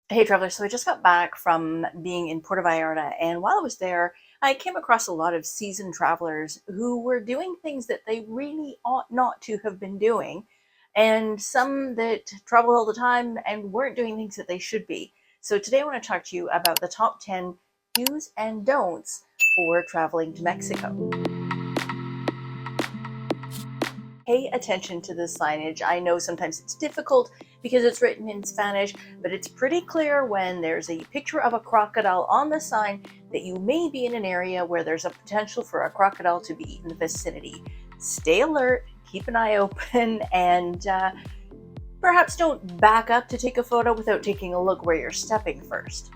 Hey travelers, so I just got back from being in Puerto Vallarta, and while I was there, I came across a lot of seasoned travelers who were doing things that they really ought not to have been doing, and some that travel all the time and weren't doing things that they should be. So today I want to talk to you about the top 10 do's and don'ts for traveling to Mexico. Pay attention to the signage. I know sometimes it's difficult because it's written in Spanish, but it's pretty clear when there's a picture of a crocodile on the sign that you may be in an area where there's a potential for a crocodile to be in the vicinity. Stay alert, keep an eye open, and perhaps don't back up to take a photo without taking a look where you're stepping first.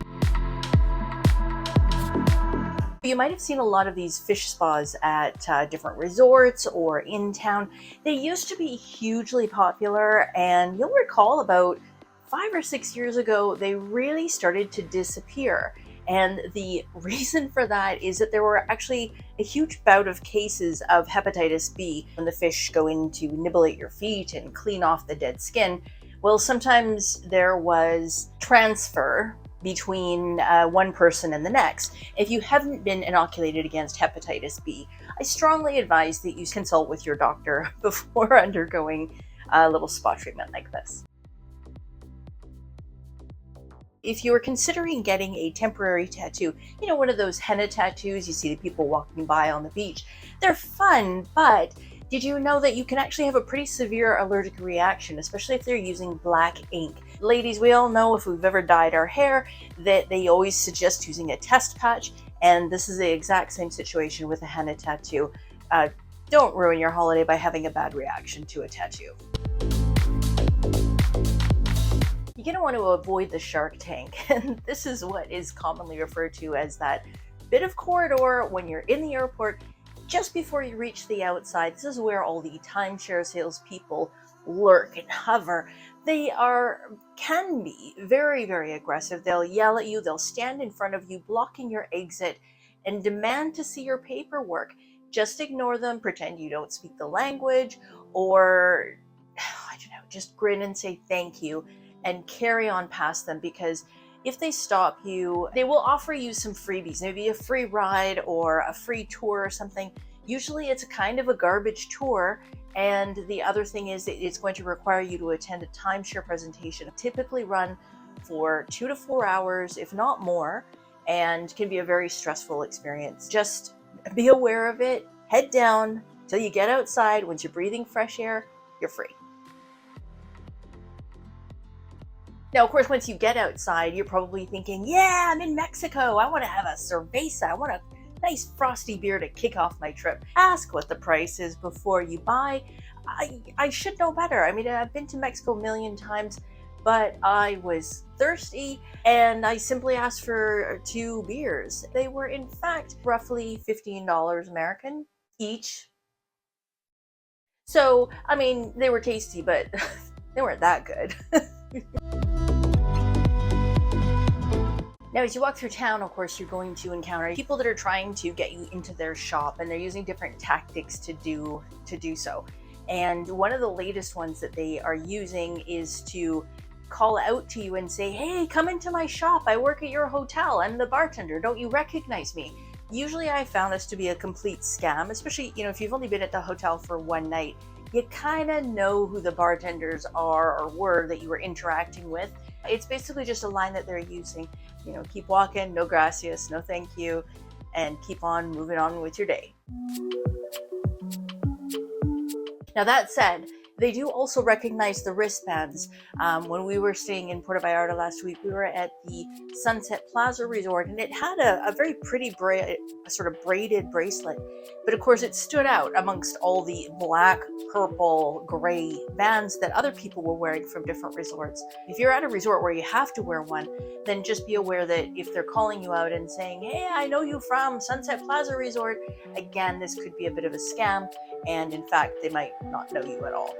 You might have seen a lot of these fish spas at different resorts or in town. They used to be hugely popular, and you'll recall about 5 or 6 years ago, they really started to disappear. And the reason for that is that there were actually a huge bout of cases of hepatitis B when the fish go in to nibble at your feet and clean off the dead skin. Well, sometimes there was transfer between one person and the next. If you haven't been inoculated against hepatitis B, I strongly advise that you consult with your doctor before undergoing a little spa treatment like this. If you're considering getting a temporary tattoo, one of those henna tattoos you see the people walking by on the beach, they're fun, but did you know that you can actually have a pretty severe allergic reaction, especially if they're using black ink? Ladies, we all know if we've ever dyed our hair that they always suggest using a test patch, and this is the exact same situation with a henna tattoo. Don't ruin your holiday by having a bad reaction to a tattoo. You're going to want to avoid the shark tank, and this is what is commonly referred to as that bit of corridor when you're in the airport. Just before you reach the outside, this is where all the timeshare salespeople lurk and hover. They can be very, very aggressive. They'll yell at you, they'll stand in front of you, blocking your exit, and demand to see your paperwork. Just ignore them, pretend you don't speak the language, or, I don't know, just grin and say thank you, and carry on past them, because if they stop you, they will offer you some freebies, maybe a free ride or a free tour or something. Usually it's a kind of a garbage tour, and the other thing is that it's going to require you to attend a timeshare presentation, typically run for 2 to 4 hours, if not more, and can be a very stressful experience. Just be aware of it, head down till you get outside. Once you're breathing fresh air, you're free. Now, of course, once you get outside, you're probably thinking, yeah, I'm in Mexico. I want to have a cerveza. I want a nice frosty beer to kick off my trip. Ask what the price is before you buy. I should know better. I mean, I've been to Mexico a million times, but I was thirsty and I simply asked for 2 beers. They were, in fact, roughly $15 American each. So, I mean, they were tasty, but they weren't that good. Now, as you walk through town, of course, you're going to encounter people that are trying to get you into their shop, and they're using different tactics to do so. And one of the latest ones that they are using is to call out to you and say, hey, come into my shop. I work at your hotel. I'm the bartender. Don't you recognize me? Usually I found this to be a complete scam, especially, if you've only been at the hotel for one night. You kind of know who the bartenders are or were that you were interacting with. It's basically just a line that they're using. Keep walking, no gracias, no thank you, and keep on moving on with your day. Now, that said, they do also recognize the wristbands. When we were staying in Puerto Vallarta last week, we were at the Sunset Plaza Resort, and it had a very pretty sort of braided bracelet. But of course, it stood out amongst all the black, purple, gray bands that other people were wearing from different resorts. If you're at a resort where you have to wear one, then just be aware that if they're calling you out and saying, hey, I know you from Sunset Plaza Resort, again, this could be a bit of a scam. And in fact, they might not know you at all.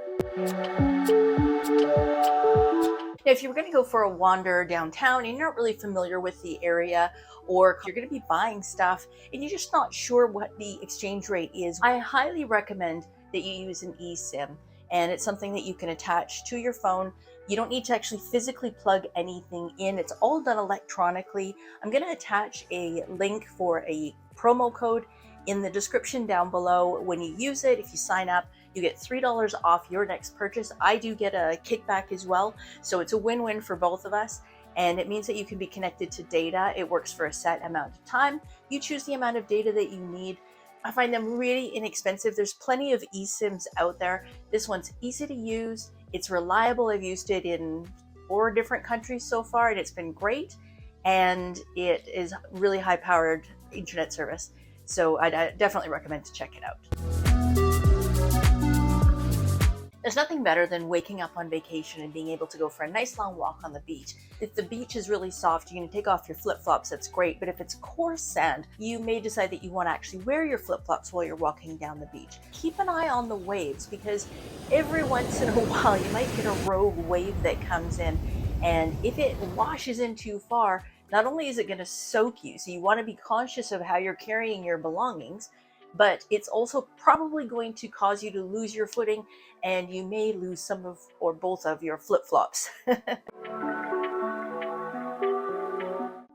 Now, if you're going to go for a wander downtown and you're not really familiar with the area, or you're going to be buying stuff and you're just not sure what the exchange rate is, I highly recommend that you use an eSIM. And it's something that you can attach to your phone You don't need to actually physically plug anything in. It's all done electronically. I'm going to attach a link for a promo code in the description down below. When you use it, if you sign up, you get $3 off your next purchase. I do get a kickback as well, so it's a win-win for both of us. And it means that you can be connected to data. It works for a set amount of time. You choose the amount of data that you need. I find them really inexpensive. There's plenty of eSIMs out there. This one's easy to use. It's reliable. I've used it in 4 different countries so far, and it's been great. And it is really high-powered internet service. So I definitely recommend to check it out. There's nothing better than waking up on vacation and being able to go for a nice long walk on the beach. If the beach is really soft, you can take off your flip-flops, that's great. But if it's coarse sand, you may decide that you want to actually wear your flip-flops while you're walking down the beach. Keep an eye on the waves, because every once in a while you might get a rogue wave that comes in. And if it washes in too far, not only is it going to soak you, so you want to be conscious of how you're carrying your belongings, but it's also probably going to cause you to lose your footing, and you may lose some of or both of your flip-flops.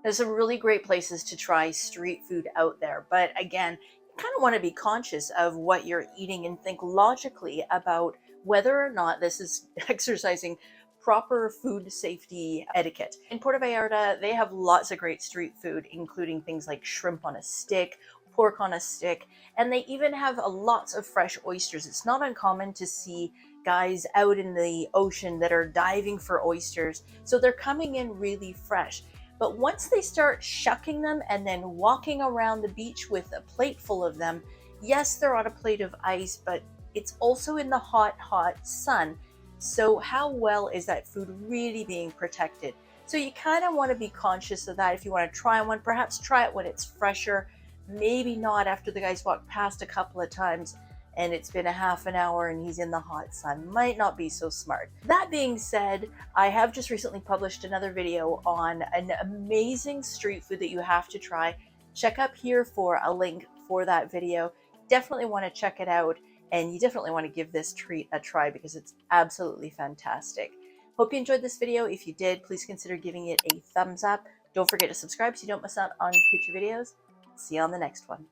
There's some really great places to try street food out there, but again, you kind of want to be conscious of what you're eating and think logically about whether or not this is exercising proper food safety etiquette. In Puerto Vallarta, they have lots of great street food, including things like shrimp on a stick, pork on a stick, and they even have lots of fresh oysters. It's not uncommon to see guys out in the ocean that are diving for oysters, so they're coming in really fresh. But once they start shucking them and then walking around the beach with a plate full of them, yes, they're on a plate of ice, but it's also in the hot, hot sun. So how well is that food really being protected? So you kind of want to be conscious of that. If you want to try one, perhaps try it when it's fresher. Maybe not after the guy's walked past a couple of times and it's been a half an hour and he's in the hot sun. Might not be so smart. That being said, I have just recently published another video on an amazing street food that you have to try. Check up here for a link for that video. Definitely want to check it out, and you definitely want to give this treat a try because it's absolutely fantastic. Hope you enjoyed this video. If you did, please consider giving it a thumbs up. Don't forget to subscribe so you don't miss out on future videos. See you on the next one.